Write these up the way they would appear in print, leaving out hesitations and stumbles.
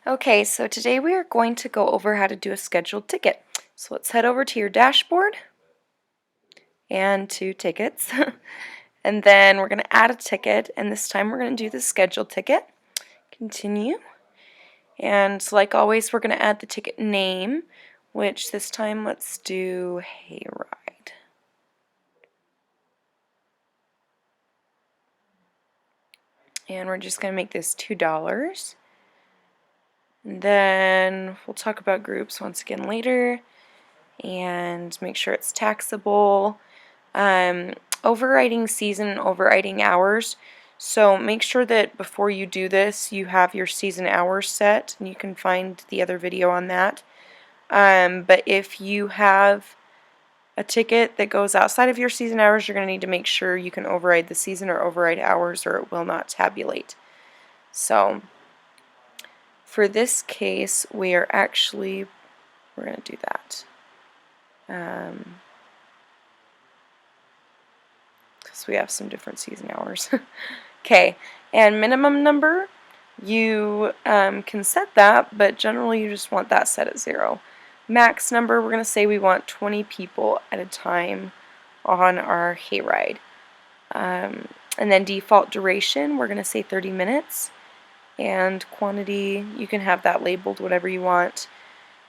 Okay, so today we are going to go over how to do a scheduled ticket. So let's head over to your dashboard and to tickets. And then we're going to add a ticket, and this time we're going to do the scheduled ticket. Continue. And so like always, we're going to add the ticket name, which this time let's do Hayride. And we're just going to make this $2. And then we'll talk about groups once again later and make sure it's taxable. Overriding season and overriding hours. So make sure that before you do this you have your season hours set, and you can find the other video on that. But if you have a ticket that goes outside of your season hours, you're going to need to make sure you can override the season or override hours, or it will not tabulate. So for this case we're going to do that. Because we have some different season hours. Okay, and minimum number, you can set that, but generally you just want that set at 0. Max number, we're going to say we want 20 people at a time on our hayride. And then default duration, we're going to say 30 minutes. And quantity, you can have that labeled whatever you want.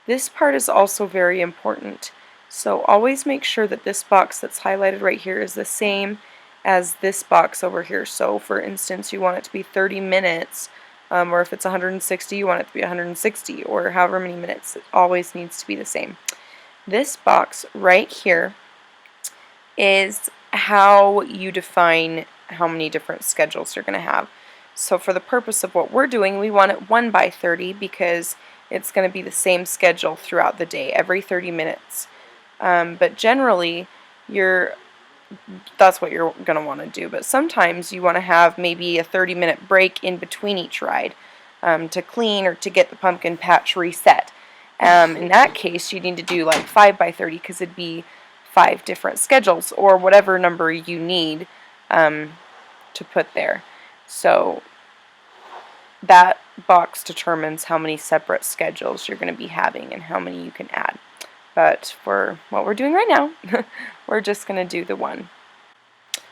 This part is also very important. So always make sure that this box that's highlighted right here is the same as this box over here. So for instance, you want it to be 30 minutes, or if it's 160, you want it to be 160, or however many minutes. It always needs to be the same. This box right here is how you define how many different schedules you're going to have. So for the purpose of what we're doing, we want it 1 by 30 because it's going to be the same schedule throughout the day, every 30 minutes. But generally, that's what you're going to want to do. But sometimes you want to have maybe a 30-minute break in between each ride to clean or to get the pumpkin patch reset. In that case, you need to do like 5 by 30 because it'd be 5 different schedules, or whatever number you need to put there. So that box determines how many separate schedules you're going to be having and how many you can add. But for what we're doing right now, we're just going to do the one.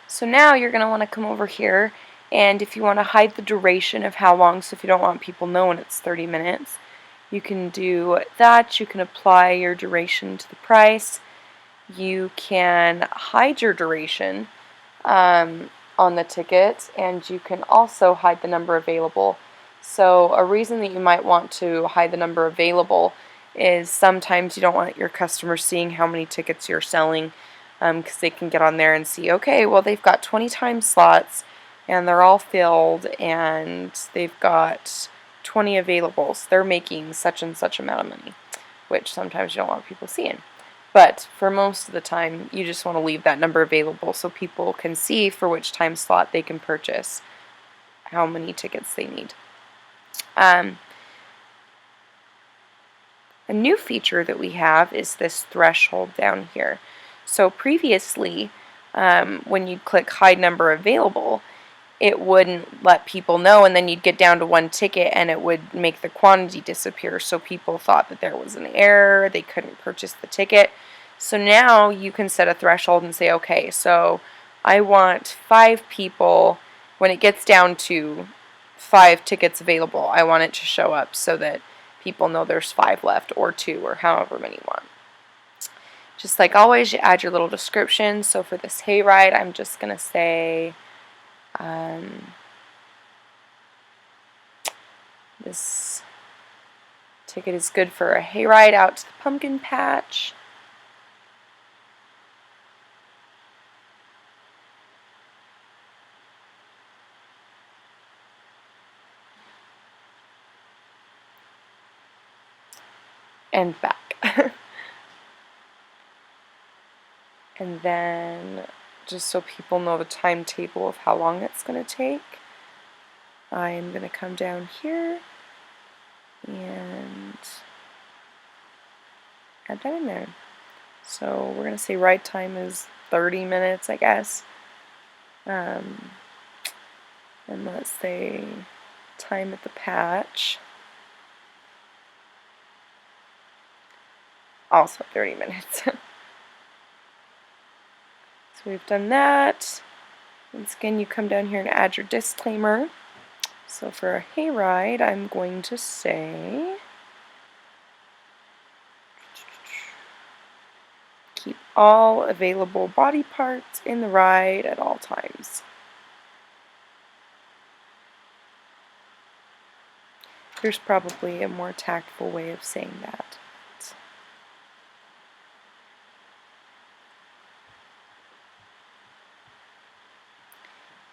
So now you're going to want to come over here, and if you want to hide the duration of how long, so if you don't want people knowing it's 30 minutes, you can do that. You can apply your duration to the price. You can hide your duration on the ticket, and you can also hide the number available. So a reason that you might want to hide the number available is sometimes you don't want your customers seeing how many tickets you're selling, because they can get on there and see, okay, well they've got 20 time slots and they're all filled and they've got 20 availables. They're making such and such amount of money, which sometimes you don't want people seeing. But for most of the time, you just want to leave that number available so people can see for which time slot they can purchase how many tickets they need. A new feature that we have is this threshold down here. So previously, when you click hide number available, it wouldn't let people know, and then you'd get down to 1 ticket and it would make the quantity disappear, so people thought that there was an error, they couldn't purchase the ticket. So now you can set a threshold and say, okay, so I want 5 people. When it gets down to 5 tickets available, I want it to show up so that people know there's 5 left, or 2, or however many you want. Just like always, you add your little description. So for this hayride, I'm just going to say this ticket is good for a hayride out to the pumpkin patch. And back. And then, just so people know the timetable of how long it's going to take, I am going to come down here and add that in there. So we're going to say ride time is 30 minutes, I guess. And let's say time at the patch also 30 minutes. So we've done that. Once again, you come down here and add your disclaimer. So for a hayride, I'm going to say, keep all available body parts in the ride at all times. There's probably a more tactful way of saying that.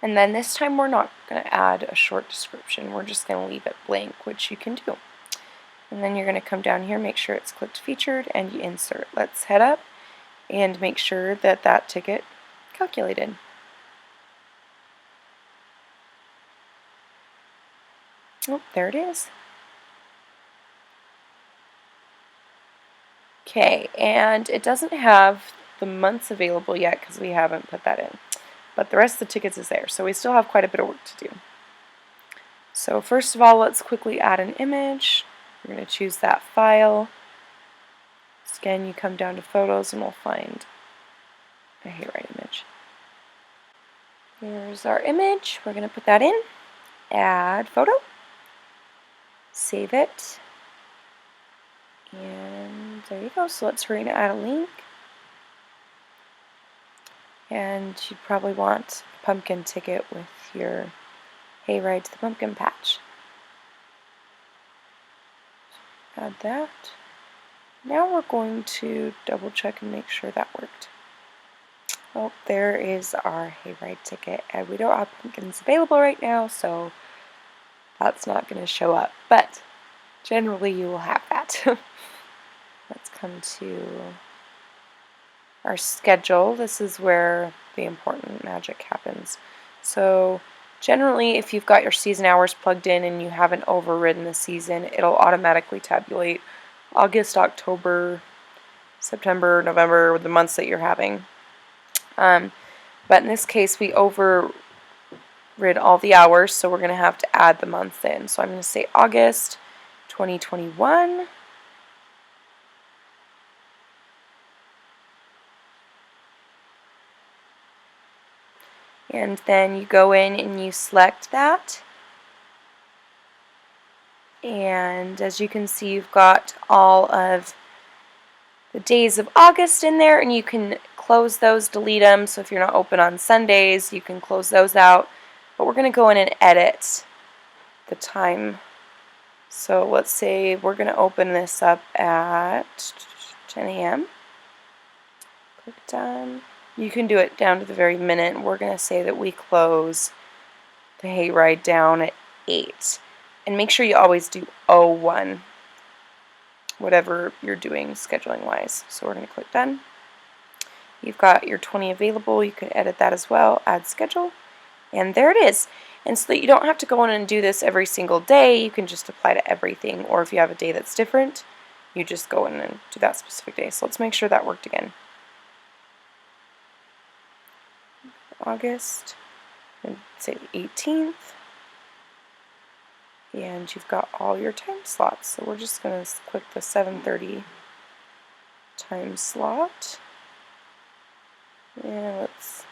And then this time we're not going to add a short description. We're just going to leave it blank, which you can do. And then you're going to come down here, make sure it's clicked featured, and you insert. Let's head up and make sure that that ticket calculated. Oh, there it is. Okay, and it doesn't have the months available yet because we haven't put that in. But the rest of the tickets is there, so we still have quite a bit of work to do. So first of all, let's quickly add an image. We're going to choose that file. Again, you come down to photos and we'll find a hayride image. Here's our image. We're going to put that in. Add photo. Save it. And there you go. So let's hurry to add a link. And you'd probably want a pumpkin ticket with your hayride to the pumpkin patch. Add that. Now we're going to double check and make sure that worked. Oh, there is our hayride ticket. And we don't have pumpkins available right now, so that's not going to show up. But generally you will have that. Let's come to our schedule. This is where the important magic happens. So generally, if you've got your season hours plugged in and you haven't overridden the season, it'll automatically tabulate August, October, September, November, the months that you're having. But in this case, we overrid all the hours, so we're going to have to add the months in. So I'm going to say August 2021. And then you go in and you select that. And as you can see, you've got all of the days of August in there, and you can close those, delete them. So if you're not open on Sundays, you can close those out. But we're going to go in and edit the time. So let's say we're going to open this up at 10 a.m. Click done. You can do it down to the very minute. We're going to say that we close the hayride down at 8. And make sure you always do 01, whatever you're doing scheduling wise. So we're going to click done. You've got your 20 available. You can edit that as well. Add schedule. And there it is. And so that you don't have to go in and do this every single day, you can just apply to everything. Or if you have a day that's different, you just go in and do that specific day. So let's make sure that worked again. August, and say the 18th. And you've got all your time slots. So we're just going to click the 7:30 time slot. And let's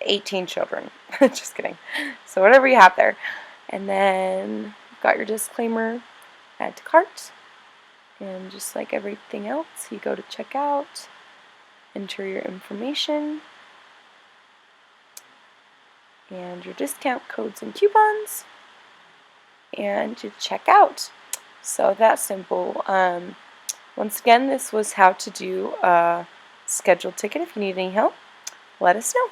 18 children. Just kidding. So whatever you have there. And then you've got your disclaimer, add to cart. And just like everything else, you go to checkout, enter your information, and your discount codes and coupons, and you check out. So that's simple. Once again, this was how to do a scheduled ticket. If you need any help, let us know.